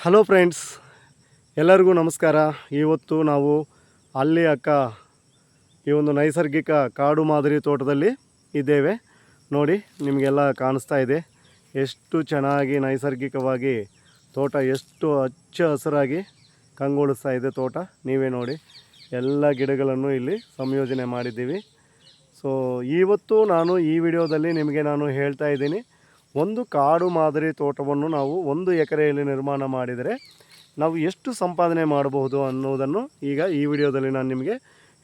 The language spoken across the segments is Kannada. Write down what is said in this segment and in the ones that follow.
ಹಲೋ ಫ್ರೆಂಡ್ಸ್, ಎಲ್ಲರಿಗೂ ನಮಸ್ಕಾರ. ಇವತ್ತು ನಾವು ಅಲ್ಲಿ ಅಕ್ಕ ಈ ಒಂದು ನೈಸರ್ಗಿಕ ಕಾಡು ಮಾದರಿ ತೋಟದಲ್ಲಿ ಇದ್ದೇವೆ. ನೋಡಿ, ನಿಮಗೆಲ್ಲ ಕಾಣಿಸ್ತಾ ಇದೆ ಎಷ್ಟು ಚೆನ್ನಾಗಿ ನೈಸರ್ಗಿಕವಾಗಿ ತೋಟ ಎಷ್ಟು ಹಚ್ಚ ಹಸಿರಾಗಿ ಕಂಗೊಳಿಸ್ತಾ ಇದೆ ತೋಟ. ನೀವೇ ನೋಡಿ, ಎಲ್ಲ ಗಿಡಗಳನ್ನು ಇಲ್ಲಿ ಸಂಯೋಜನೆ ಮಾಡಿದ್ದೀವಿ. ಸೊ ಇವತ್ತು ನಾನು ಈ ವಿಡಿಯೋದಲ್ಲಿ ನಿಮಗೆ ಹೇಳ್ತಾ ಇದ್ದೀನಿ, ಒಂದು ಕಾಡು ಮಾದರಿ ತೋಟವನ್ನು ನಾವು 1 ಎಕರೆಯಲ್ಲಿ ನಿರ್ಮಾಣ ಮಾಡಿದರೆ ನಾವು ಎಷ್ಟು ಸಂಪಾದನೆ ಮಾಡಬಹುದು ಅನ್ನೋದನ್ನು ಈಗ ಈ ವಿಡಿಯೋದಲ್ಲಿ ನಾನು ನಿಮಗೆ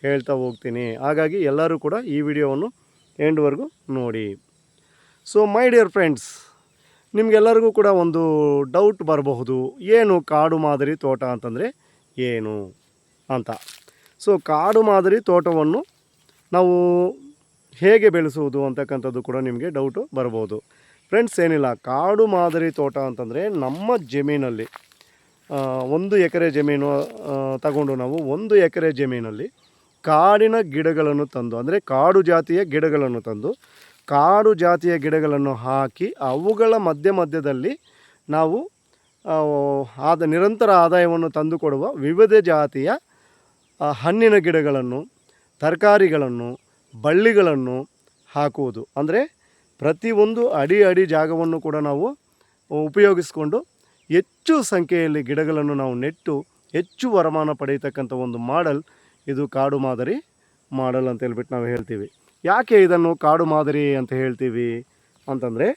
ಹೇಳ್ತಾ ಹೋಗ್ತೀನಿ. ಹಾಗಾಗಿ ಎಲ್ಲರೂ ಕೂಡ ಈ ವಿಡಿಯೋವನ್ನು ಎಂಡ್ವರೆಗೂ ನೋಡಿ. ಸೊ ಮೈ ಡಿಯರ್ ಫ್ರೆಂಡ್ಸ್, ನಿಮಗೆಲ್ಲರಿಗೂ ಕೂಡ ಒಂದು ಡೌಟ್ ಬರಬಹುದು, ಏನು ಕಾಡು ಮಾದರಿ ತೋಟ ಅಂತಂದರೆ ಏನು ಅಂತ. ಸೊ ಕಾಡು ಮಾದರಿ ತೋಟವನ್ನು ನಾವು ಹೇಗೆ ಬೆಳೆಸುವುದು ಅಂತಕ್ಕಂಥದ್ದು ಕೂಡ ನಿಮಗೆ ಡೌಟು ಬರಬಹುದು. ಫ್ರೆಂಡ್ಸ್, ಏನಿಲ್ಲ, ಕಾಡು ಮಾದರಿ ತೋಟ ಅಂತಂದರೆ ನಮ್ಮ ಜಮೀನಲ್ಲಿ 1 ಎಕರೆ ಜಮೀನು ತಗೊಂಡು ನಾವು 1 ಎಕರೆ ಜಮೀನಲ್ಲಿ ಕಾಡಿನ ಗಿಡಗಳನ್ನು ತಂದು, ಅಂದರೆ ಕಾಡು ಜಾತಿಯ ಗಿಡಗಳನ್ನು ತಂದು, ಕಾಡು ಜಾತಿಯ ಗಿಡಗಳನ್ನು ಹಾಕಿ ಅವುಗಳ ಮಧ್ಯದಲ್ಲಿ ನಾವು ನಿರಂತರ ಆದಾಯವನ್ನು ತಂದುಕೊಡುವ ವಿವಿಧ ಜಾತಿಯ ಹಣ್ಣಿನ ಗಿಡಗಳನ್ನು, ತರಕಾರಿಗಳನ್ನು, ಬಳ್ಳಿಗಳನ್ನು ಹಾಕುವುದು. ಅಂದರೆ ಪ್ರತಿಯೊಂದು ಅಡಿ ಜಾಗವನ್ನು ಕೂಡ ನಾವು ಉಪಯೋಗಿಸಿಕೊಂಡು ಹೆಚ್ಚು ಸಂಖ್ಯೆಯಲ್ಲಿ ಗಿಡಗಳನ್ನು ನಾವು ನೆಟ್ಟು ಹೆಚ್ಚು ವರಮಾನ ಪಡೆಯತಕ್ಕಂಥ ಒಂದು ಮಾಡೆಲ್ ಇದು ಕಾಡು ಮಾದರಿ ಮಾಡೆಲ್ ಅಂತ ಹೇಳ್ಬಿಟ್ಟು ನಾವು ಹೇಳ್ತೀವಿ. ಯಾಕೆ ಇದನ್ನು ಕಾಡು ಮಾದರಿ ಅಂತ ಹೇಳ್ತೀವಿ ಅಂತಂದರೆ,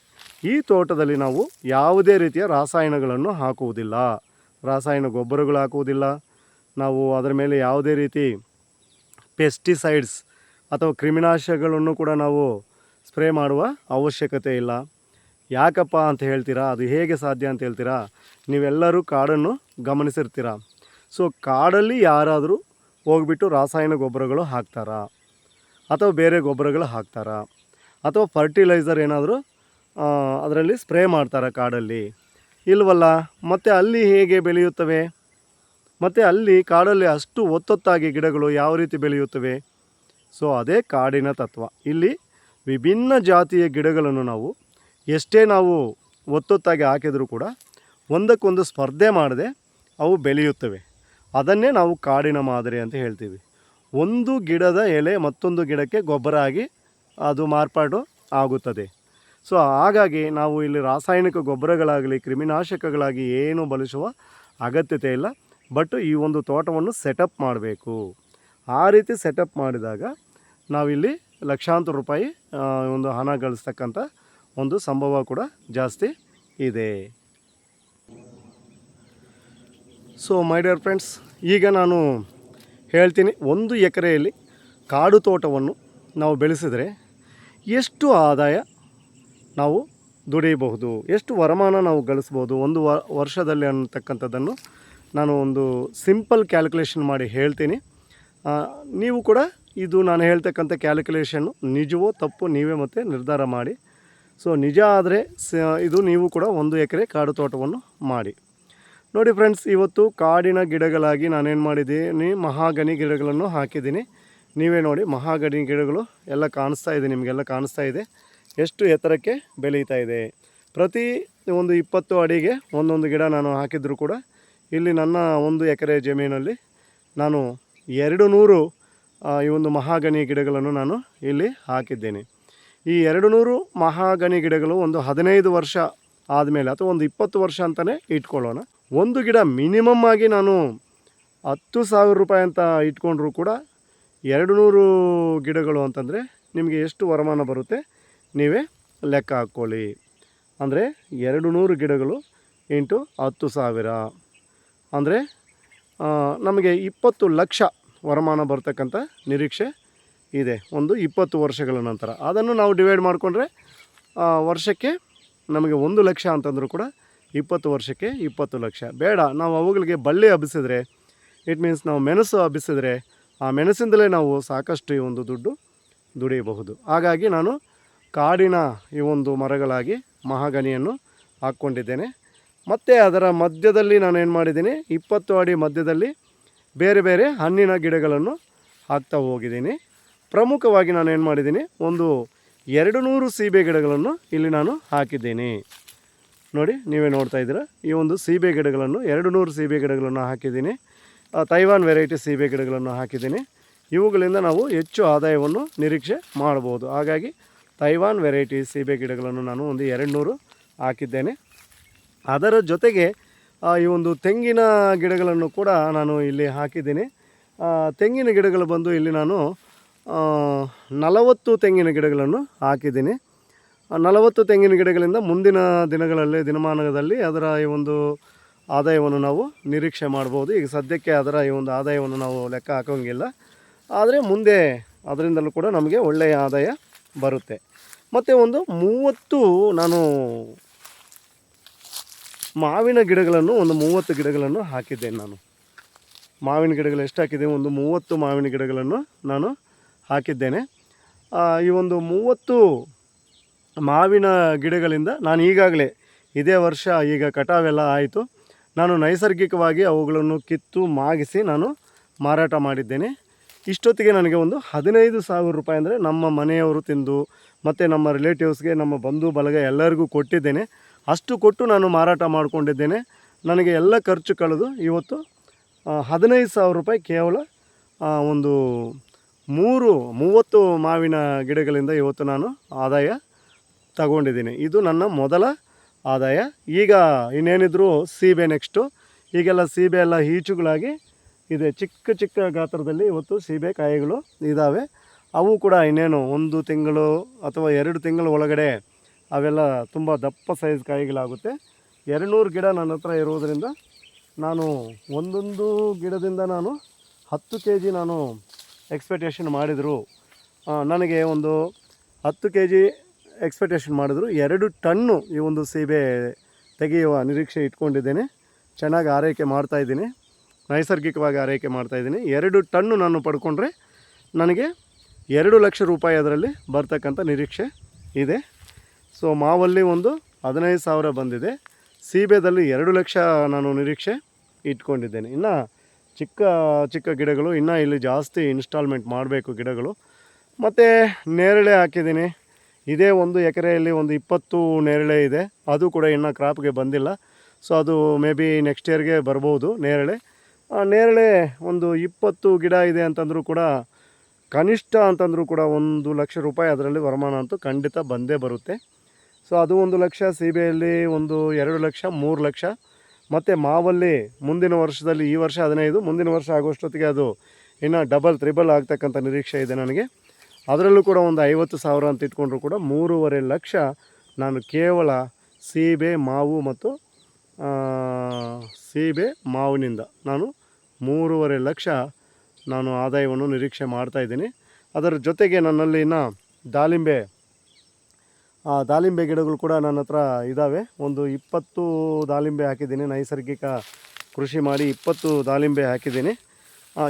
ಈ ತೋಟದಲ್ಲಿ ನಾವು ಯಾವುದೇ ರೀತಿಯ ರಾಸಾಯನಗಳನ್ನು ಹಾಕುವುದಿಲ್ಲ, ರಾಸಾಯನ ಗೊಬ್ಬರಗಳು ಹಾಕುವುದಿಲ್ಲ. ನಾವು ಅದರ ಮೇಲೆ ಯಾವುದೇ ರೀತಿ ಪೆಸ್ಟಿಸೈಡ್ಸ್ ಅಥವಾ ಕ್ರಿಮಿನಾಶಕಗಳನ್ನು ಕೂಡ ನಾವು ಸ್ಪ್ರೇ ಮಾಡುವ ಅವಶ್ಯಕತೆ ಇಲ್ಲ. ಯಾಕಪ್ಪ ಅಂತ ಹೇಳ್ತೀರಾ, ಅದು ಹೇಗೆ ಸಾಧ್ಯ ಅಂತ ಹೇಳ್ತೀರಾ? ನೀವೆಲ್ಲರೂ ಕಾಡನ್ನು ಗಮನಿಸಿರ್ತೀರ. ಸೊ ಕಾಡಲ್ಲಿ ಯಾರಾದರೂ ಹೋಗ್ಬಿಟ್ಟು ರಾಸಾಯನ ಗೊಬ್ಬರಗಳು ಹಾಕ್ತಾರಾ, ಅಥವಾ ಬೇರೆ ಗೊಬ್ಬರಗಳು ಹಾಕ್ತಾರಾ, ಅಥವಾ ಫರ್ಟಿಲೈಸರ್ ಏನಾದರೂ ಅದರಲ್ಲಿ ಸ್ಪ್ರೇ ಮಾಡ್ತಾರಾ ಕಾಡಲ್ಲಿ? ಇಲ್ವಲ್ಲ. ಮತ್ತು ಅಲ್ಲಿ ಹೇಗೆ ಬೆಳೆಯುತ್ತವೆ? ಮತ್ತು ಅಲ್ಲಿ ಕಾಡಲ್ಲಿ ಅಷ್ಟು ಒತ್ತೊತ್ತಾಗಿ ಗಿಡಗಳು ಯಾವ ರೀತಿ ಬೆಳೆಯುತ್ತವೆ? ಸೊ ಅದೇ ಕಾಡಿನ ತತ್ವ. ಇಲ್ಲಿ ವಿಭಿನ್ನ ಜಾತಿಯ ಗಿಡಗಳನ್ನು ನಾವು ಎಷ್ಟೇ ನಾವು ಒತ್ತೊತ್ತಾಗಿ ಹಾಕಿದರೂ ಕೂಡ ಒಂದಕ್ಕೊಂದು ಸ್ಪರ್ಧೆ ಮಾಡದೆ ಅವು ಬೆಳೆಯುತ್ತವೆ. ಅದನ್ನೇ ನಾವು ಕಾಡಿನ ಮಾದರಿ ಅಂತ ಹೇಳ್ತೀವಿ. ಒಂದು ಗಿಡದ ಎಲೆ ಮತ್ತೊಂದು ಗಿಡಕ್ಕೆ ಗೊಬ್ಬರ ಆಗಿ ಅದು ಮಾರ್ಪಾಡು ಆಗುತ್ತದೆ. ಸೊ ಹಾಗಾಗಿ ನಾವು ಇಲ್ಲಿ ರಾಸಾಯನಿಕ ಗೊಬ್ಬರಗಳಾಗಲಿ ಕ್ರಿಮಿನಾಶಕಗಳಾಗಿ ಏನು ಬಳಸುವ ಅಗತ್ಯತೆ ಇಲ್ಲ. ಬಟ್ ಈ ಒಂದು ತೋಟವನ್ನು ಸೆಟಪ್ ಮಾಡಬೇಕು. ಆ ರೀತಿ ಸೆಟಪ್ ಮಾಡಿದಾಗ ನಾವಿಲ್ಲಿ ಲಕ್ಷಾಂತರ ರೂಪಾಯಿ ಒಂದು ಹಣ ಗಳಿಸ್ತಕ್ಕಂಥ ಒಂದು ಸಂಭವ ಕೂಡ ಜಾಸ್ತಿ ಇದೆ. ಸೊ ಮೈ ಡಿಯರ್ ಫ್ರೆಂಡ್ಸ್, ಈಗ ನಾನು ಹೇಳ್ತೀನಿ, 1 ಎಕರೆಯಲ್ಲಿ ಕಾಡು ತೋಟವನ್ನು ನಾವು ಬೆಳೆಸಿದರೆ ಎಷ್ಟು ಆದಾಯ ನಾವು ದುಡಿಯಬಹುದು, ಎಷ್ಟು ವರಮಾನ ನಾವು ಗಳಿಸ್ಬೋದು ಒಂದು ವರ್ಷದಲ್ಲಿ ಅನ್ನತಕ್ಕಂಥದ್ದನ್ನು ನಾನು ಒಂದು ಸಿಂಪಲ್ ಕ್ಯಾಲ್ಕುಲೇಷನ್ ಮಾಡಿ ಹೇಳ್ತೀನಿ. ನೀವು ಕೂಡ ಇದು ನಾನು ಹೇಳ್ತಕ್ಕಂಥ ಕ್ಯಾಲ್ಕುಲೇಷನ್ನು ನಿಜವೋ ತಪ್ಪು ನೀವೇ ಮತ್ತೆ ನಿರ್ಧಾರ ಮಾಡಿ. ಸೊ ನಿಜ ಆದರೆ ಇದು ನೀವು ಕೂಡ 1 ಎಕರೆ ಕಾಡು ತೋಟವನ್ನು ಮಾಡಿ ನೋಡಿ. ಫ್ರೆಂಡ್ಸ್, ಇವತ್ತು ಕಾಡಿನ ಗಿಡಗಳಾಗಿ ನಾನೇನು ಮಾಡಿದ್ದೀನಿ, ಮಹಾಗನಿ ಗಿಡಗಳನ್ನು ಹಾಕಿದ್ದೀನಿ. ನೀವೇ ನೋಡಿ, ಮಹಾಗನಿ ಗಿಡಗಳು ಎಲ್ಲ ಕಾಣಿಸ್ತಾ ಇದೆ, ನಿಮಗೆಲ್ಲ ಕಾಣಿಸ್ತಾ ಇದೆ ಎಷ್ಟು ಎತ್ತರಕ್ಕೆ ಬೆಳೀತಾ ಇದೆ. ಪ್ರತಿ ಒಂದು 20 ಅಡಿಗೆ ಒಂದೊಂದು ಗಿಡ ನಾನು ಹಾಕಿದರೂ ಕೂಡ ಇಲ್ಲಿ ನನ್ನ 1 ಎಕರೆ ಜಮೀನಲ್ಲಿ ನಾನು 200 ಈ ಒಂದು ಮಹಾಗನಿ ಗಿಡಗಳನ್ನು ನಾನು ಇಲ್ಲಿ ಹಾಕಿದ್ದೇನೆ. ಈ 200 ಮಹಾಗನಿ ಗಿಡಗಳು ಒಂದು 15 ವರ್ಷ ಆದಮೇಲೆ ಅಥವಾ ಒಂದು 20 ವರ್ಷ ಅಂತಲೇ ಇಟ್ಕೊಳ್ಳೋಣ. ಒಂದು ಗಿಡ ಮಿನಿಮಮ್ ಆಗಿ ನಾನು 10,000 ರೂಪಾಯಿ ಅಂತ ಇಟ್ಕೊಂಡ್ರೂ ಕೂಡ 200 ಗಿಡಗಳು ಅಂತಂದರೆ ನಿಮಗೆ ಎಷ್ಟು ವರಮಾನ ಬರುತ್ತೆ ನೀವೇ ಲೆಕ್ಕ ಹಾಕ್ಕೊಳ್ಳಿ. ಅಂದರೆ 200 ಗಿಡಗಳು ಇಂಟು 10,000 ಅಂದರೆ ನಮಗೆ 20 ಲಕ್ಷ ವರಮಾನ ಬರ್ತಕ್ಕಂಥ ನಿರೀಕ್ಷೆ ಇದೆ ಒಂದು 20 ವರ್ಷಗಳ ನಂತರ. ಅದನ್ನು ನಾವು ಡಿವೈಡ್ ಮಾಡಿಕೊಂಡ್ರೆ ವರ್ಷಕ್ಕೆ ನಮಗೆ 1 ಲಕ್ಷ ಅಂತಂದರೂ ಕೂಡ 20 ವರ್ಷಕ್ಕೆ 20 ಲಕ್ಷ. ಬೇಡ, ನಾವು ಅವುಗಳಿಗೆ ಬಳ್ಳಿ ಹಬ್ಬಿಸಿದ್ರೆ, ಇಟ್ ಮೀನ್ಸ್ ನಾವು ಮೆಣಸು ಹಬ್ಬಿಸಿದ್ರೆ ಆ ಮೆಣಸಿಂದಲೇ ನಾವು ಸಾಕಷ್ಟು ಈ ಒಂದು ದುಡ್ಡು ದುಡಿಯಬಹುದು. ಹಾಗಾಗಿ ನಾನು ಕಾಡಿನ ಈ ಒಂದು ಮರಗಳಾಗಿ ಮಹಾಗನಿಯನ್ನು ಹಾಕ್ಕೊಂಡಿದ್ದೇನೆ. ಮತ್ತು ಅದರ ಮಧ್ಯದಲ್ಲಿ ನಾನು ಏನು ಮಾಡಿದ್ದೀನಿ, 20 ಅಡಿ ಮಧ್ಯದಲ್ಲಿ ಬೇರೆ ಬೇರೆ ಹಣ್ಣಿನ ಗಿಡಗಳನ್ನು ಹಾಕ್ತಾ ಹೋಗಿದ್ದೀನಿ. ಪ್ರಮುಖವಾಗಿ ನಾನು ಏನು ಮಾಡಿದ್ದೀನಿ, ಒಂದು 200 ಸೀಬೆ ಗಿಡಗಳನ್ನು ಇಲ್ಲಿ ನಾನು ಹಾಕಿದ್ದೀನಿ. ನೋಡಿ ನೀವೇ ನೋಡ್ತಾ ಇದ್ದೀರಾ. ಈ ಒಂದು ಸೀಬೆ ಗಿಡಗಳನ್ನು 200 ಸೀಬೆ ಗಿಡಗಳನ್ನು ಹಾಕಿದ್ದೀನಿ. ತೈವಾನ್ ವೆರೈಟಿ ಸೀಬೆ ಗಿಡಗಳನ್ನು ಹಾಕಿದ್ದೀನಿ. ಇವುಗಳಿಂದ ನಾವು ಹೆಚ್ಚು ಆದಾಯವನ್ನು ನಿರೀಕ್ಷೆ ಮಾಡ್ಬೋದು. ಹಾಗಾಗಿ ತೈವಾನ್ ವೆರೈಟಿ ಸೀಬೆ ಗಿಡಗಳನ್ನು ನಾನು ಒಂದು 200 ಹಾಕಿದ್ದೇನೆ. ಅದರ ಜೊತೆಗೆ ಈ ಒಂದು ತೆಂಗಿನ ಗಿಡಗಳನ್ನು ಕೂಡ ನಾನು ಇಲ್ಲಿ ಹಾಕಿದ್ದೀನಿ. ತೆಂಗಿನ ಗಿಡಗಳು ಬಂದು ಇಲ್ಲಿ ನಾನು 40 ತೆಂಗಿನ ಗಿಡಗಳನ್ನು ಹಾಕಿದ್ದೀನಿ. 40 ತೆಂಗಿನ ಗಿಡಗಳಿಂದ ಮುಂದಿನ ದಿನಮಾನದಲ್ಲಿ ಅದರ ಈ ಒಂದು ಆದಾಯವನ್ನು ನಾವು ನಿರೀಕ್ಷೆ ಮಾಡ್ಬೋದು. ಈಗ ಸದ್ಯಕ್ಕೆ ಅದರ ಈ ಒಂದು ಆದಾಯವನ್ನು ನಾವು ಲೆಕ್ಕ ಹಾಕೋಂಗಿಲ್ಲ, ಆದರೆ ಮುಂದೆ ಅದರಿಂದಲೂ ಕೂಡ ನಮಗೆ ಒಳ್ಳೆಯ ಆದಾಯ ಬರುತ್ತೆ. ಮತ್ತು ಒಂದು 30 ನಾನು ಮಾವಿನ ಗಿಡಗಳನ್ನು 30 ಗಿಡಗಳನ್ನು ಹಾಕಿದ್ದೇನೆ. ನಾನು ಮಾವಿನ ಗಿಡಗಳು ಎಷ್ಟು ಹಾಕಿದ್ದೇನೆ, ಒಂದು 30 ಮಾವಿನ ಗಿಡಗಳನ್ನು ನಾನು ಹಾಕಿದ್ದೇನೆ. ಈ ಒಂದು 30 ಮಾವಿನ ಗಿಡಗಳಿಂದ ನಾನು ಈಗಾಗಲೇ ಇದೇ ವರ್ಷ ಈಗ ಕಟಾವೆಲ್ಲ ಆಯಿತು. ನಾನು ನೈಸರ್ಗಿಕವಾಗಿ ಅವುಗಳನ್ನು ಕಿತ್ತು ಮಾಗಿಸಿ ನಾನು ಮಾರಾಟ ಮಾಡಿದ್ದೇನೆ. ಇಷ್ಟೊತ್ತಿಗೆ ನನಗೆ ಒಂದು 15,000 ರೂಪಾಯಿ, ಅಂದರೆ ನಮ್ಮ ಮನೆಯವರು ತಿಂದು ಮತ್ತು ನಮ್ಮ ರಿಲೇಟಿವ್ಸ್ಗೆ, ನಮ್ಮ ಬಂಧು ಬಳಗ ಎಲ್ಲರಿಗೂ ಕೊಟ್ಟಿದ್ದೇನೆ. ಅಷ್ಟು ಕೊಟ್ಟು ನಾನು ಮಾರಾಟ ಮಾಡಿಕೊಂಡಿದ್ದೇನೆ. ನನಗೆ ಎಲ್ಲ ಖರ್ಚು ಕಳೆದು ಇವತ್ತು 15,000 ರೂಪಾಯಿ ಕೇವಲ ಒಂದು 30 ಮಾವಿನ ಗಿಡಗಳಿಂದ ಇವತ್ತು ನಾನು ಆದಾಯ ತಗೊಂಡಿದ್ದೀನಿ. ಇದು ನನ್ನ ಮೊದಲ ಆದಾಯ. ಈಗ ಇನ್ನೇನಿದ್ರು ಸೀಬೆ ನೆಕ್ಸ್ಟು. ಈಗೆಲ್ಲ ಸೀಬೆ ಎಲ್ಲ ಈಚುಗಳಾಗಿ ಇದೆ, ಚಿಕ್ಕ ಚಿಕ್ಕ ಗಾತ್ರದಲ್ಲಿ ಇವತ್ತು ಸೀಬೆ ಕಾಯಿಗಳು ಇದ್ದಾವೆ. ಅವು ಕೂಡ ಇನ್ನೇನು 1 ತಿಂಗಳು ಅಥವಾ 2 ತಿಂಗಳ ಒಳಗಡೆ ಅವೆಲ್ಲ ತುಂಬ ದಪ್ಪ ಸೈಜ್ ಕಾಯಿಗಳಾಗುತ್ತೆ. 200 ಗಿಡ ನನ್ನ ಹತ್ರ ಇರೋದರಿಂದ ನಾನು ಒಂದೊಂದು ಗಿಡದಿಂದ ನಾನು 10 kg ನಾನು ಎಕ್ಸ್ಪೆಕ್ಟೇಷನ್ ಮಾಡಿದರು. ನನಗೆ ಒಂದು 10 kg ಎಕ್ಸ್ಪೆಕ್ಟೇಷನ್ ಮಾಡಿದ್ರು 2 ಟನ್ನು ಈ ಒಂದು ಸೀಬೆ ತೆಗೆಯುವ ನಿರೀಕ್ಷೆ ಇಟ್ಕೊಂಡಿದ್ದೇನೆ. ಚೆನ್ನಾಗಿ ಆರೈಕೆ ಮಾಡ್ತಾಯಿದ್ದೀನಿ, ನೈಸರ್ಗಿಕವಾಗಿ ಆರೈಕೆ ಮಾಡ್ತಾಯಿದ್ದೀನಿ. 2 ಟನ್ನು ನಾನು ಪಡ್ಕೊಂಡ್ರೆ ನನಗೆ 2 ಲಕ್ಷ ರೂಪಾಯಿ ಅದರಲ್ಲಿ ಬರ್ತಕ್ಕಂಥ ನಿರೀಕ್ಷೆ ಇದೆ. ಸೊ ಮಾವಲ್ಲಿ ಒಂದು 15,000 ಬಂದಿದೆ, ಸೀಬೆದಲ್ಲಿ 2 ಲಕ್ಷ ನಾನು ನಿರೀಕ್ಷೆ ಇಟ್ಕೊಂಡಿದ್ದೇನೆ. ಇನ್ನು ಚಿಕ್ಕ ಚಿಕ್ಕ ಗಿಡಗಳು ಇನ್ನೂ ಇಲ್ಲಿ ಜಾಸ್ತಿ ಇನ್ಸ್ಟಾಲ್ಮೆಂಟ್ ಮಾಡಬೇಕು ಗಿಡಗಳು. ಮತ್ತು ನೇರಳೆ ಹಾಕಿದ್ದೀನಿ. ಇದೇ 1 ಎಕರೆಯಲ್ಲಿ ಒಂದು 20 ನೇರಳೆ ಇದೆ. ಅದು ಕೂಡ ಇನ್ನೂ ಕ್ರಾಪ್ಗೆ ಬಂದಿಲ್ಲ. ಸೊ ಅದು ಮೇ ಬಿ ನೆಕ್ಸ್ಟ್ ಇಯರ್ಗೆ ಬರ್ಬೋದು ನೇರಳೆ. ನೇರಳೆ ಒಂದು 20 ಗಿಡ ಇದೆ ಅಂತಂದರೂ ಕೂಡ, ಕನಿಷ್ಠ ಅಂತಂದರೂ ಕೂಡ 1 ಲಕ್ಷ ರೂಪಾಯಿ ಅದರಲ್ಲಿ ವರಮಾನ ಅಂತೂ ಖಂಡಿತ ಬಂದೇ ಬರುತ್ತೆ. ಸೊ ಅದು 1 ಲಕ್ಷ, ಸೀಬೆಯಲ್ಲಿ ಒಂದು 2 ಲಕ್ಷ, 3 ಲಕ್ಷ. ಮತ್ತು ಮಾವಲ್ಲಿ ಮುಂದಿನ ವರ್ಷದಲ್ಲಿ, ಈ ವರ್ಷ 15, ಮುಂದಿನ ವರ್ಷ ಆಗೋಷ್ಟೊತ್ತಿಗೆ ಅದು ಇನ್ನೂ ಡಬಲ್ ತ್ರಿಬಲ್ ಆಗ್ತಕ್ಕಂಥ ನಿರೀಕ್ಷೆ ಇದೆ ನನಗೆ. ಅದರಲ್ಲೂ ಕೂಡ ಒಂದು 50,000 ಅಂತ ಇಟ್ಕೊಂಡ್ರೂ ಕೂಡ 3.5 ಲಕ್ಷ ನಾನು ಕೇವಲ ಸೀಬೆ ಮಾವು ಮತ್ತು ಸೀಬೆ ಮಾವಿನಿಂದ ನಾನು 3.5 ಲಕ್ಷ ನಾನು ಆದಾಯವನ್ನು ನಿರೀಕ್ಷೆ ಮಾಡ್ತಾಯಿದ್ದೀನಿ. ಅದರ ಜೊತೆಗೆ ನನ್ನಲ್ಲಿ ಇನ್ನು ದಾಳಿಂಬೆ ಗಿಡಗಳು ಕೂಡ ನನ್ನ ಹತ್ರ ಇದ್ದಾವೆ. ಒಂದು 20 ದಾಳಿಂಬೆ ಹಾಕಿದ್ದೀನಿ. ನೈಸರ್ಗಿಕ ಕೃಷಿ ಮಾಡಿ 20 ದಾಳಿಂಬೆ ಹಾಕಿದ್ದೀನಿ.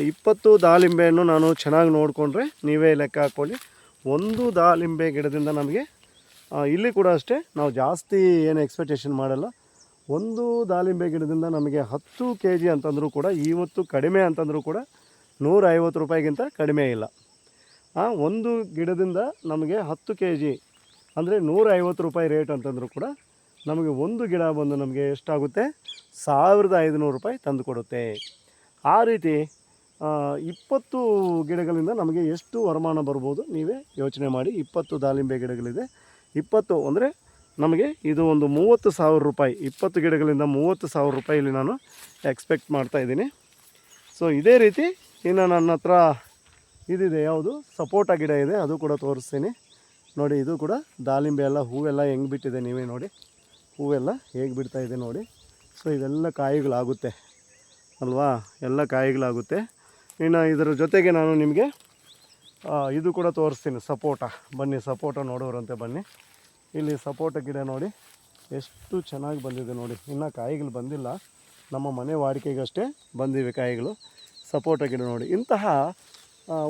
20 ದಾಳಿಂಬೆಯನ್ನು ನಾನು ಚೆನ್ನಾಗಿ ನೋಡಿಕೊಂಡ್ರೆ ನೀವೇ ಲೆಕ್ಕ ಹಾಕ್ಕೊಳ್ಳಿ, ಒಂದು ದಾಳಿಂಬೆ ಗಿಡದಿಂದ ನಮಗೆ ಇಲ್ಲಿ ಕೂಡ ಅಷ್ಟೇ ನಾವು ಜಾಸ್ತಿ ಏನು ಎಕ್ಸ್ಪೆಕ್ಟೇಷನ್ ಮಾಡಲ್ಲ. ಒಂದು ದಾಳಿಂಬೆ ಗಿಡದಿಂದ ನಮಗೆ 10 kg ಅಂತಂದರೂ ಕೂಡ, ಇವತ್ತು ಕಡಿಮೆ ಅಂತಂದರೂ ಕೂಡ 150 ರೂಪಾಯಿಗಿಂತ ಕಡಿಮೆ ಇಲ್ಲ. ಒಂದು ಗಿಡದಿಂದ ನಮಗೆ 10 kg ಅಂದರೆ 150 ರೂಪಾಯಿ ರೇಟ್ ಅಂತಂದರೂ ಕೂಡ ನಮಗೆ ಒಂದು ಗಿಡ ಬಂದು ನಮಗೆ ಎಷ್ಟಾಗುತ್ತೆ, 1,500 ರೂಪಾಯಿ ತಂದು ಕೊಡುತ್ತೆ. ಆ ರೀತಿ 20 ಗಿಡಗಳಿಂದ ನಮಗೆ ಎಷ್ಟು ವರಮಾನ ಬರ್ಬೋದು ನೀವೇ ಯೋಚನೆ ಮಾಡಿ. 20 ದಾಳಿಂಬೆ ಗಿಡಗಳಿದೆ, 20 ಅಂದರೆ ನಮಗೆ ಇದು ಒಂದು 30,000 ರೂಪಾಯಿ. 20 ಗಿಡಗಳಿಂದ 30,000 ರೂಪಾಯಿಲಿ ನಾನು ಎಕ್ಸ್ಪೆಕ್ಟ್ ಮಾಡ್ತಾಯಿದ್ದೀನಿ. ಸೊ ಇದೇ ರೀತಿ ಇನ್ನು ನನ್ನ ಹತ್ರ ಇದಿದೆ, ಯಾವುದು ಸಪೋಟ ಗಿಡ ಇದೆ, ಅದು ಕೂಡ ತೋರಿಸ್ತೀನಿ ನೋಡಿ. ಇದು ಕೂಡ ದಾಳಿಂಬೆ ಎಲ್ಲ ಹೂವೆಲ್ಲ ಹೆಂಗೆ ಬಿಟ್ಟಿದೆ ನೀವೇ ನೋಡಿ, ಹೂವೆಲ್ಲ ಹೇಗೆ ಬಿಡ್ತಾ ಇದೆ ನೋಡಿ. ಸೊ ಇವೆಲ್ಲ ಕಾಯಿಗಳಾಗುತ್ತೆ ಅಲ್ವಾ, ಎಲ್ಲ ಕಾಯಿಗಳಾಗುತ್ತೆ. ಇನ್ನು ಇದರ ಜೊತೆಗೆ ನಾನು ನಿಮಗೆ ಇದು ಕೂಡ ತೋರಿಸ್ತೀನಿ, ಸಪೋಟ. ಬನ್ನಿ ಸಪೋಟ ನೋಡೋರಂತೆ ಬನ್ನಿ. ಇಲ್ಲಿ ಸಪೋಟ ಗಿಡ ನೋಡಿ ಎಷ್ಟು ಚೆನ್ನಾಗಿ ಬಂದಿದೆ ನೋಡಿ. ಇನ್ನು ಕಾಯಿಗಳು ಬಂದಿಲ್ಲ, ನಮ್ಮ ಮನೆ ವಾಡಿಕೆಗಷ್ಟೇ ಬಂದಿವೆ ಕಾಯಿಗಳು. ಸಪೋಟ ಗಿಡ ನೋಡಿ, ಇಂತಹ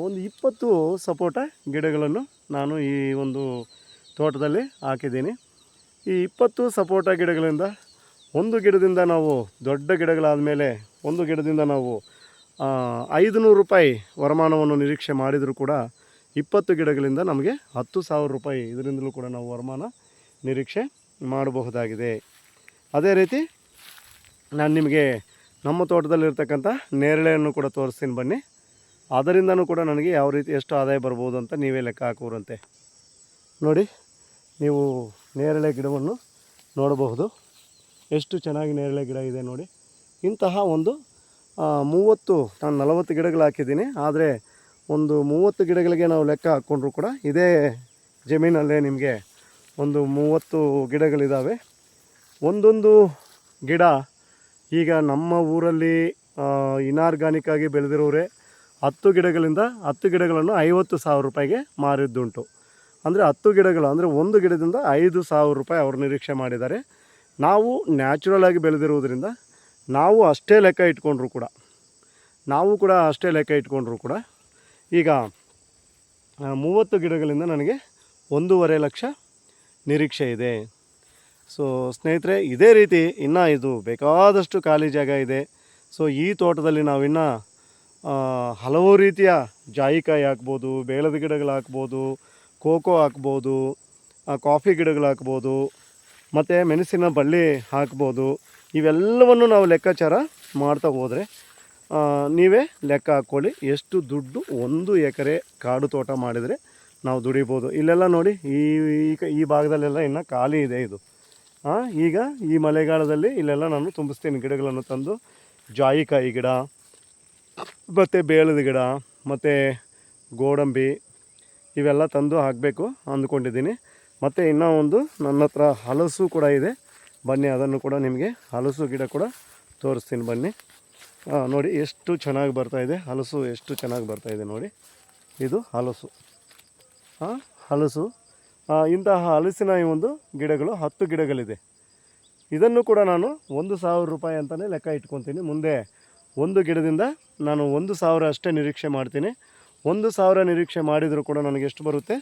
ಒಂದು 20 ಸಪೋಟ ಗಿಡಗಳನ್ನು ನಾನು ಈ ಒಂದು ತೋಟದಲ್ಲಿ ಹಾಕಿದ್ದೀನಿ. ಈ 20 ಸಪೋಟ ಗಿಡಗಳಿಂದ ಒಂದು ಗಿಡದಿಂದ ನಾವು ದೊಡ್ಡ ಗಿಡಗಳಾದ ಮೇಲೆ ಒಂದು ಗಿಡದಿಂದ ನಾವು 500 ರೂಪಾಯಿ ವರಮಾನವನ್ನು ನಿರೀಕ್ಷೆ ಮಾಡಿದರೂ ಕೂಡ 20 ಗಿಡಗಳಿಂದ ನಮಗೆ 10,000 ರೂಪಾಯಿ ಇದರಿಂದಲೂ ಕೂಡ ನಾವು ವರಮಾನ ನಿರೀಕ್ಷೆ ಮಾಡಬಹುದಾಗಿದೆ. ಅದೇ ರೀತಿ ನಾನು ನಿಮಗೆ ನಮ್ಮ ತೋಟದಲ್ಲಿರ್ತಕ್ಕಂಥ ನೇರಳೆಯನ್ನು ಕೂಡ ತೋರಿಸ್ತೀನಿ ಬನ್ನಿ. ಅದರಿಂದನೂ ಕೂಡ ನನಗೆ ಯಾವ ರೀತಿ ಎಷ್ಟು ಆದಾಯ ಬರ್ಬೋದು ಅಂತ ನೀವೇ ಲೆಕ್ಕ ಹಾಕುವಂತೆ. ನೋಡಿ, ನೀವು ನೇರಳೆ ಗಿಡವನ್ನು ನೋಡಬಹುದು, ಎಷ್ಟು ಚೆನ್ನಾಗಿ ನೇರಳೆ ಗಿಡ ಇದೆ ನೋಡಿ. ಇಂತಹ ಒಂದು 30 ನಾನು 40 ಗಿಡಗಳು ಹಾಕಿದ್ದೀನಿ. ಆದರೆ ಒಂದು 30 ಗಿಡಗಳಿಗೆ ನಾವು ಲೆಕ್ಕ ಹಾಕ್ಕೊಂಡ್ರೂ ಕೂಡ ಇದೇ ಜಮೀನಲ್ಲೇ ನಿಮಗೆ ಒಂದು 30 ಗಿಡಗಳಿದ್ದಾವೆ. ಒಂದೊಂದು ಗಿಡ ಈಗ ನಮ್ಮ ಊರಲ್ಲಿ ಇನಾರ್ಗಾನಿಕ್ ಆಗಿ ಬೆಳೆದಿರೋರೆ 10 ಗಿಡಗಳಿಂದ 10 ಗಿಡಗಳನ್ನು 50,000 ರೂಪಾಯಿಗೆ ಮಾರಿದ್ದುಂಟು. ಅಂದರೆ 10 ಗಿಡಗಳು ಅಂದರೆ ಒಂದು ಗಿಡದಿಂದ 5,000 ರೂಪಾಯಿ ಅವರು ನಿರೀಕ್ಷೆ ಮಾಡಿದ್ದಾರೆ. ನಾವು ನ್ಯಾಚುರಲ್ ಆಗಿ ಬೆಳೆದಿರುವುದರಿಂದ ನಾವು ಅಷ್ಟೇ ಲೆಕ್ಕ ಇಟ್ಕೊಂಡ್ರು ಕೂಡ ಈಗ 30 ಗಿಡಗಳಿಂದ ನನಗೆ 1.5 ಲಕ್ಷ ನಿರೀಕ್ಷೆ ಇದೆ. ಸೊ ಸ್ನೇಹಿತರೆ, ಇದೇ ರೀತಿ ಇನ್ನೂ ಇದು ಬೇಕಾದಷ್ಟು ಖಾಲಿ ಜಾಗ ಇದೆ. ಸೊ ಈ ತೋಟದಲ್ಲಿ ನಾವಿನ್ನೂ ಹಲವು ರೀತಿಯ ಜಾಯಿಕಾಯಿ ಹಾಕ್ಬೋದು, ಬೇಳದ ಗಿಡಗಳು ಹಾಕ್ಬೋದು, ಕೋಕೋ ಹಾಕ್ಬೋದು, ಕಾಫಿ ಗಿಡಗಳು ಹಾಕ್ಬೋದು, ಮತ್ತು ಮೆಣಸಿನ ಬಳ್ಳಿ ಹಾಕ್ಬೋದು. ಇವೆಲ್ಲವನ್ನು ನಾವು ಲೆಕ್ಕಾಚಾರ ಮಾಡ್ತಾ ಹೋದರೆ ನೀವೇ ಲೆಕ್ಕ ಹಾಕ್ಕೊಳ್ಳಿ ಎಷ್ಟು ದುಡ್ಡು 1 ಎಕರೆ ಕಾಡು ತೋಟ ಮಾಡಿದರೆ ನಾವು ದುಡಿಬೋದು. ಇಲ್ಲೆಲ್ಲ ನೋಡಿ, ಈ ಭಾಗದಲ್ಲೆಲ್ಲ ಇನ್ನೂ ಖಾಲಿ ಇದೆ ಇದು. ಈಗ ಈ ಮಳೆಗಾಲದಲ್ಲಿ ಇಲ್ಲೆಲ್ಲ ನಾನು ತುಂಬಿಸ್ತೀನಿ ಗಿಡಗಳನ್ನು ತಂದು. ಜಾಯಿಕಾಯಿ ಗಿಡ ಮತ್ತು ಬೇಳದ ಗಿಡ ಮತ್ತು ಗೋಡಂಬಿ ಇವೆಲ್ಲ ತಂದು ಹಾಕಬೇಕು ಅಂದ್ಕೊಂಡಿದ್ದೀನಿ. ಮತ್ತು ಇನ್ನೂ ಒಂದು ನನ್ನ ಹತ್ರ ಹಲಸು ಕೂಡ ಇದೆ. ಬನ್ನಿ, ಅದನ್ನು ಕೂಡ ನಿಮಗೆ ಹಲಸು ಗಿಡ ಕೂಡ ತೋರಿಸ್ತೀನಿ ಬನ್ನಿ. ನೋಡಿ ಎಷ್ಟು ಚೆನ್ನಾಗಿ ಬರ್ತಾಯಿದೆ ಹಲಸು, ಎಷ್ಟು ಚೆನ್ನಾಗಿ ಬರ್ತಾಯಿದೆ ನೋಡಿ. ಇದು ಹಲಸು, ಹಲಸು. ಇಂತಹ ಹಲಸಿನ ಈ ಒಂದು ಗಿಡಗಳು 10 ಗಿಡಗಳಿದೆ. ಇದನ್ನು ಕೂಡ ನಾನು 1,000 ರೂಪಾಯಿ ಅಂತಲೇ ಲೆಕ್ಕ ಇಟ್ಕೊತೀನಿ. ಮುಂದೆ ಒಂದು ಗಿಡದಿಂದ ನಾನು 1,000 ಅಷ್ಟೇ ನಿರೀಕ್ಷೆ ಮಾಡ್ತೀನಿ. 1,000 ನಿರೀಕ್ಷೆ ಮಾಡಿದರೂ ಕೂಡ ನನಗೆ ಎಷ್ಟು ಬರುತ್ತೆ?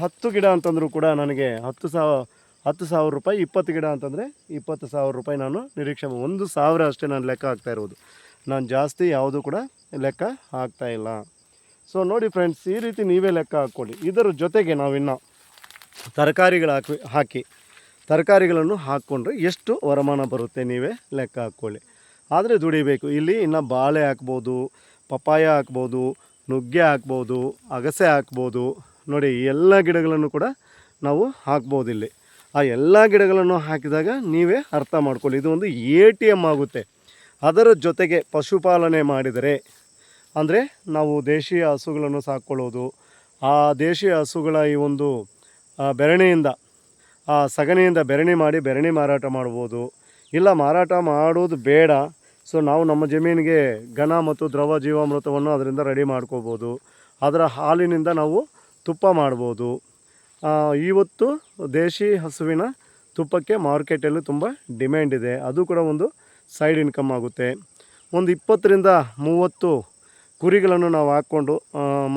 10 ಗಿಡ ಅಂತಂದರೂ ಕೂಡ ನನಗೆ 10,000 ರೂಪಾಯಿ. 20 ಗಿಡ ಅಂತಂದರೆ 20,000 ರೂಪಾಯಿ ನಾನು ನಿರೀಕ್ಷೆ 1,000 ಅಷ್ಟೇ ನಾನು ಲೆಕ್ಕ ಹಾಕ್ತಾ ಇರೋದು. ನಾನು ಜಾಸ್ತಿ ಯಾವುದೂ ಕೂಡ ಲೆಕ್ಕ ಹಾಕ್ತಾಯಿಲ್ಲ. ಸೊ ನೋಡಿ ಫ್ರೆಂಡ್ಸ್, ಈ ರೀತಿ ನೀವೇ ಲೆಕ್ಕ ಹಾಕ್ಕೊಳ್ಳಿ. ಇದರ ಜೊತೆಗೆ ನಾವಿನ್ನು ತರಕಾರಿಗಳನ್ನು ಹಾಕ್ಕೊಂಡ್ರೆ ಎಷ್ಟು ವರಮಾನ ಬರುತ್ತೆ ನೀವೇ ಲೆಕ್ಕ ಹಾಕ್ಕೊಳ್ಳಿ. ಆದರೆ ದುಡಿಬೇಕು. ಇಲ್ಲಿ ಇನ್ನು ಬಾಳೆ ಹಾಕ್ಬೋದು, ಪಪ್ಪಾಯ ಹಾಕ್ಬೋದು, ನುಗ್ಗೆ ಹಾಕ್ಬೋದು, ಅಗಸೆ ಹಾಕ್ಬೋದು. ನೋಡಿ, ಈ ಎಲ್ಲ ಗಿಡಗಳನ್ನು ಕೂಡ ನಾವು ಹಾಕ್ಬೋದು ಇಲ್ಲಿ. ಆ ಎಲ್ಲ ಗಿಡಗಳನ್ನು ಹಾಕಿದಾಗ ನೀವೇ ಅರ್ಥ ಮಾಡ್ಕೊಳ್ಳಿ, ಇದು ಒಂದು ATM ಆಗುತ್ತೆ. ಅದರ ಜೊತೆಗೆ ಪಶುಪಾಲನೆ ಮಾಡಿದರೆ, ಅಂದರೆ ನಾವು ದೇಶೀಯ ಹಸುಗಳನ್ನು ಸಾಕ್ಕೊಳ್ಳೋದು, ಆ ದೇಶೀಯ ಹಸುಗಳ ಈ ಒಂದು ಬೆರಣೆಯಿಂದ, ಆ ಸಗಣಿಯಿಂದ ಬೆರಣೆ ಮಾಡಿ ಬೆರಣೆ ಮಾರಾಟ ಮಾಡ್ಬೋದು. ಇಲ್ಲ ಮಾರಾಟ ಮಾಡೋದು ಬೇಡ, ಸೊ ನಾವು ನಮ್ಮ ಜಮೀನಿಗೆ ಘನ ಮತ್ತು ದ್ರವ ಜೀವಾಮೃತವನ್ನು ಅದರಿಂದ ರೆಡಿ ಮಾಡ್ಕೋಬೋದು. ಅದರ ಹಾಲಿನಿಂದ ನಾವು ತುಪ್ಪ ಮಾಡ್ಬೋದು. ಇವತ್ತು ದೇಶಿ ಹಸುವಿನ ತುಪ್ಪಕ್ಕೆ ಮಾರ್ಕೆಟಲ್ಲಿ ತುಂಬ ಡಿಮ್ಯಾಂಡ್ ಇದೆ. ಅದು ಕೂಡ ಒಂದು ಸೈಡ್ ಇನ್ಕಮ್ ಆಗುತ್ತೆ. ಒಂದು 20ರಿಂದ 30 ಕುರಿಗಳನ್ನು ನಾವು ಹಾಕ್ಕೊಂಡು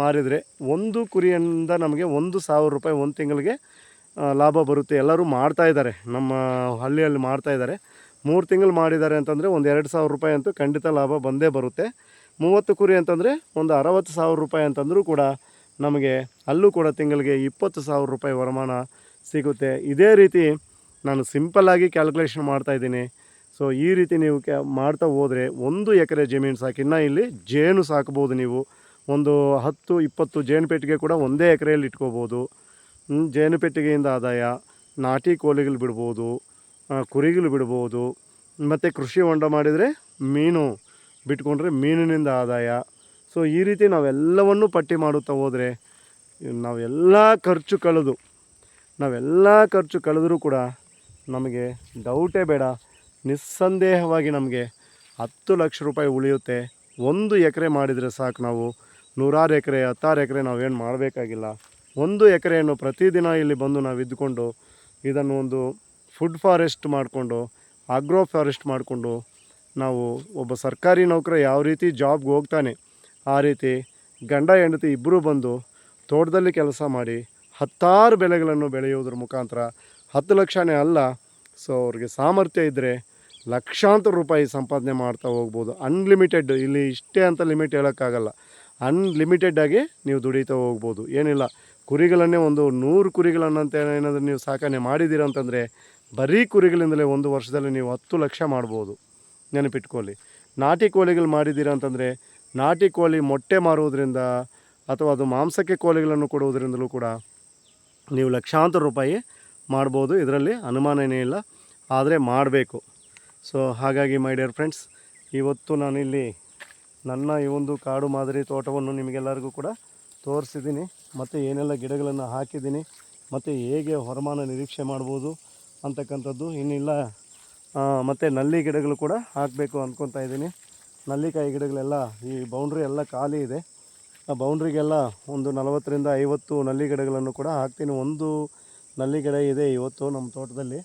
ಮಾರಿದರೆ ಒಂದು ಕುರಿಯಿಂದ ನಮಗೆ 1,000 ರೂಪಾಯಿ ಒಂದು ತಿಂಗಳಿಗೆ ಲಾಭ ಬರುತ್ತೆ. ಎಲ್ಲರೂ ಮಾಡ್ತಾಯಿದ್ದಾರೆ, ನಮ್ಮ ಹಳ್ಳಿಯಲ್ಲಿ ಮಾಡ್ತಾಯಿದ್ದಾರೆ. 3 ತಿಂಗಳು ಮಾಡಿದ್ದಾರೆ ಅಂತಂದರೆ ಒಂದು 2,000 ರೂಪಾಯಿ ಅಂತೂ ಖಂಡಿತ ಲಾಭ ಬಂದೇ ಬರುತ್ತೆ. 30 ಕುರಿ ಅಂತಂದರೆ ಒಂದು 60,000 ರೂಪಾಯಿ ಅಂತಂದರೂ ಕೂಡ ನಮಗೆ ಅಲ್ಲೂ ಕೂಡ ತಿಂಗಳಿಗೆ 20,000 ರೂಪಾಯಿ ವರಮಾನ ಸಿಗುತ್ತೆ. ಇದೇ ರೀತಿ ನಾನು ಸಿಂಪಲ್ಲಾಗಿ ಕ್ಯಾಲ್ಕುಲೇಷನ್ ಮಾಡ್ತಾಯಿದ್ದೀನಿ. ಸೊ ಈ ರೀತಿ ನೀವು ಮಾಡ್ತಾ ಹೋದರೆ 1 ಎಕರೆ ಜಮೀನು ಸಾಕು. ಇನ್ನು ಇಲ್ಲಿ ಜೇನು ಸಾಕ್ಬೋದು ನೀವು. ಒಂದು 10-20 ಜೇನು ಪೆಟ್ಟಿಗೆ ಕೂಡ ಒಂದೇ ಎಕರೆಯಲ್ಲಿ ಇಟ್ಕೋಬೋದು. ಜೇನು ಪೆಟ್ಟಿಗೆಯಿಂದ ಆದಾಯ, ನಾಟಿ ಕೋಳಿಗಳು ಬಿಡ್ಬೋದು, ಕುರಿಗಳು ಬಿಡ್ಬೋದು. ಮತ್ತು ಕೃಷಿ ಹೊಂಡ ಮಾಡಿದರೆ ಮೀನು ಬಿಟ್ಕೊಂಡ್ರೆ ಮೀನಿನಿಂದ ಆದಾಯ. ಸೊ ಈ ರೀತಿ ನಾವೆಲ್ಲವನ್ನು ಪಟ್ಟಿ ಮಾಡುತ್ತಾ ಹೋದರೆ ನಾವೆಲ್ಲ ಖರ್ಚು ಕಳೆದರೂ ಕೂಡ ನಮಗೆ ಡೌಟೇ ಬೇಡ, ನಿಸ್ಸಂದೇಹವಾಗಿ ನಮಗೆ 10 ಲಕ್ಷ ರೂಪಾಯಿ ಉಳಿಯುತ್ತೆ. 1 ಎಕರೆ ಮಾಡಿದರೆ ಸಾಕು. ನಾವು 100 ಎಕರೆ 10 ಎಕರೆ ನಾವೇನು ಮಾಡಬೇಕಾಗಿಲ್ಲ. 1 ಎಕರೆಯನ್ನು ಪ್ರತಿದಿನ ಇಲ್ಲಿ ಬಂದು ನಾವು ಇದ್ದುಕೊಂಡು ಇದನ್ನು ಒಂದು ಫುಡ್ ಫಾರೆಸ್ಟ್ ಮಾಡಿಕೊಂಡು, ಆಗ್ರೋ ಫಾರೆಸ್ಟ್ ಮಾಡಿಕೊಂಡು, ನಾವು ಒಬ್ಬ ಸರ್ಕಾರಿ ನೌಕರ ಯಾವ ರೀತಿ ಜಾಬ್ಗೆ ಹೋಗ್ತಾನೆ ಆ ರೀತಿ ಗಂಡ ಹೆಂಡತಿ ಇಬ್ಬರೂ ಬಂದು ತೋಟದಲ್ಲಿ ಕೆಲಸ ಮಾಡಿ 10 ಬೆಳೆಗಳನ್ನು ಬೆಳೆಯುವುದ್ರ ಮುಖಾಂತರ 10 ಲಕ್ಷನೇ ಅಲ್ಲ, ಸೊ ಅವ್ರಿಗೆ ಸಾಮರ್ಥ್ಯ ಇದ್ದರೆ ಲಕ್ಷಾಂತರ ರೂಪಾಯಿ ಸಂಪಾದನೆ ಮಾಡ್ತಾ ಹೋಗ್ಬೋದು. ಅನ್ಲಿಮಿಟೆಡ್, ಇಲ್ಲಿ ಇಷ್ಟೇ ಅಂತ ಲಿಮಿಟ್ ಹೇಳೋಕ್ಕಾಗಲ್ಲ. ಅನ್ಲಿಮಿಟೆಡ್ಡಾಗಿ ನೀವು ದುಡಿತಾ ಹೋಗ್ಬೋದು. ಏನಿಲ್ಲ, ಕುರಿಗಳನ್ನೇ ಒಂದು 100 ಕುರಿಗಳನ್ನಂತೆ ಏನಾದರೂ ನೀವು ಸಾಕಣೆ ಮಾಡಿದ್ದೀರ ಅಂತಂದರೆ ಬರೀ ಕುರಿಗಳಿಂದಲೇ ಒಂದು ವರ್ಷದಲ್ಲಿ ನೀವು 10 ಲಕ್ಷ ಮಾಡ್ಬೋದು. ನೆನಪಿಟ್ಕೊಳ್ಳಿ. ನಾಟಿ ಕೋಳಿಗಳು ಮಾಡಿದ್ದೀರಾ ಅಂತಂದರೆ ನಾಟಿ ಕೋಳಿ ಮೊಟ್ಟೆ ಮಾರುವುದರಿಂದ ಅಥವಾ ಅದು ಮಾಂಸಕ್ಕೆ ಕೋಳಿಗಳನ್ನು ಕೊಡುವುದರಿಂದಲೂ ಕೂಡ ನೀವು ಲಕ್ಷಾಂತರ ರೂಪಾಯಿ ಮಾಡ್ಬೋದು. ಇದರಲ್ಲಿ ಅನುಮಾನನೇ ಇಲ್ಲ, ಆದರೆ ಮಾಡಬೇಕು. ಸೊ ಹಾಗಾಗಿ ಮೈ ಡಿಯರ್ ಫ್ರೆಂಡ್ಸ್, ಇವತ್ತು ನಾನಿಲ್ಲಿ ನನ್ನ ಈ ಒಂದು ಕಾಡು ಮಾದರಿ ತೋಟವನ್ನು ನಿಮಗೆಲ್ಲರಿಗೂ ಕೂಡ ತೋರಿಸಿದ್ದೀನಿ. ಮತ್ತು ಏನೆಲ್ಲ ಗಿಡಗಳನ್ನು ಹಾಕಿದ್ದೀನಿ ಮತ್ತು ಹೇಗೆ ಹೊರಮಾನ ನಿರೀಕ್ಷೆ ಮಾಡ್ಬೋದು ಅಂತಕ್ಕಂಥದ್ದು ಇನ್ನಿಲ್ಲ. ಮತ್ತು ನಲ್ಲಿ ಗಿಡಗಳು ಕೂಡ ಹಾಕಬೇಕು ಅಂದ್ಕೊತಾ ಇದ್ದೀನಿ. ನಲ್ಲಿಕಾಯಿ ಗಿಡಗಳೆಲ್ಲ ಈ ಬೌಂಡ್ರಿ ಎಲ್ಲ ಖಾಲಿ ಇದೆ. ಆ ಬೌಂಡ್ರಿಗೆಲ್ಲ ಒಂದು 40ರಿಂದ 50 ನಲ್ಲಿ ಗಿಡಗಳನ್ನು ಕೂಡ ಹಾಕ್ತೀನಿ. ಒಂದು ನಲ್ಲಿ ಗಿಡ ಇದೆ ಇವತ್ತು ನಮ್ಮ ತೋಟದಲ್ಲಿ.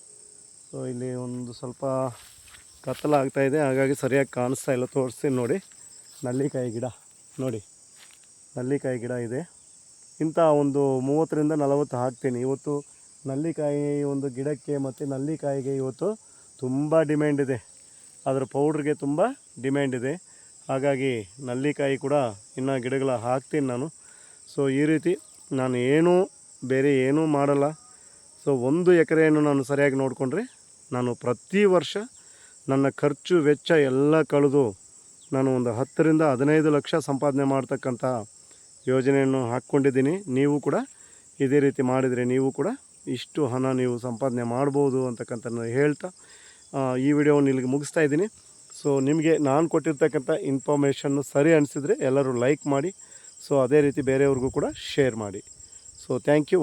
ಸೊ ಇಲ್ಲಿ ಒಂದು ಸ್ವಲ್ಪ ಕತ್ತಲಾಗ್ತಾಯಿದೆ, ಹಾಗಾಗಿ ಸರಿಯಾಗಿ ಕಾಣಿಸ್ತಾ ಇಲ್ಲ. ತೋರಿಸ್ತೀನಿ ನೋಡಿ. ನಲ್ಲಿಕಾಯಿ ಗಿಡ ನೋಡಿ, ನಲ್ಲಿಕಾಯಿ ಗಿಡ ಇದೆ. ಇಂಥ ಒಂದು 30ರಿಂದ 40 ಹಾಕ್ತೀನಿ ಇವತ್ತು. ನಲ್ಲಿಕಾಯಿ ಒಂದು ಗಿಡಕ್ಕೆ ಮತ್ತು ನಲ್ಲಿಕಾಯಿಗೆ ಇವತ್ತು ತುಂಬ ಡಿಮ್ಯಾಂಡ್ ಇದೆ. ಅದರ ಪೌಡ್ರಿಗೆ ತುಂಬ ಡಿಮ್ಯಾಂಡ್ ಇದೆ. ಹಾಗಾಗಿ ನಲ್ಲಿಕಾಯಿ ಕೂಡ ಇನ್ನು ಗಿಡಗಳ ಹಾಕ್ತೀನಿ ನಾನು. ಸೊ ಈ ರೀತಿ ನಾನು ಬೇರೆ ಏನೂ ಮಾಡಲ್ಲ. ಸೊ 1 ಎಕರೆಯನ್ನು ನಾನು ಸರಿಯಾಗಿ ನೋಡಿಕೊಂಡ್ರೆ ನಾನು ಪ್ರತಿ ವರ್ಷ ನನ್ನ ಖರ್ಚು ವೆಚ್ಚ ಎಲ್ಲ ಕಳೆದು ನಾನು ಒಂದು 10ರಿಂದ 15 ಲಕ್ಷ ಸಂಪಾದನೆ ಮಾಡ್ತಕ್ಕಂಥ ಯೋಜನೆಯನ್ನು ಹಾಕ್ಕೊಂಡಿದ್ದೀನಿ. ನೀವು ಕೂಡ ಇದೇ ರೀತಿ ಮಾಡಿದರೆ ನೀವು ಕೂಡ ಇಷ್ಟು ಹಣ ನೀವು ಸಂಪಾದನೆ ಮಾಡ್ಬೋದು ಅಂತಕ್ಕಂಥ ಹೇಳ್ತಾ ಈ ವಿಡಿಯೋವನ್ನು ಇಲ್ಲಿಗೆ ಮುಗಿಸ್ತಾ ಇದ್ದೀನಿ. ಸೊ ನಿಮಗೆ ನಾನು ಕೊಟ್ಟಿರ್ತಕ್ಕಂಥ ಇನ್ಫಾರ್ಮೇಷನ್ನು ಸರಿ ಅನಿಸಿದರೆ ಎಲ್ಲರೂ ಲೈಕ್ ಮಾಡಿ. ಸೊ ಅದೇ ರೀತಿ ಬೇರೆಯವ್ರಿಗೂ ಕೂಡ ಶೇರ್ ಮಾಡಿ. So thank you.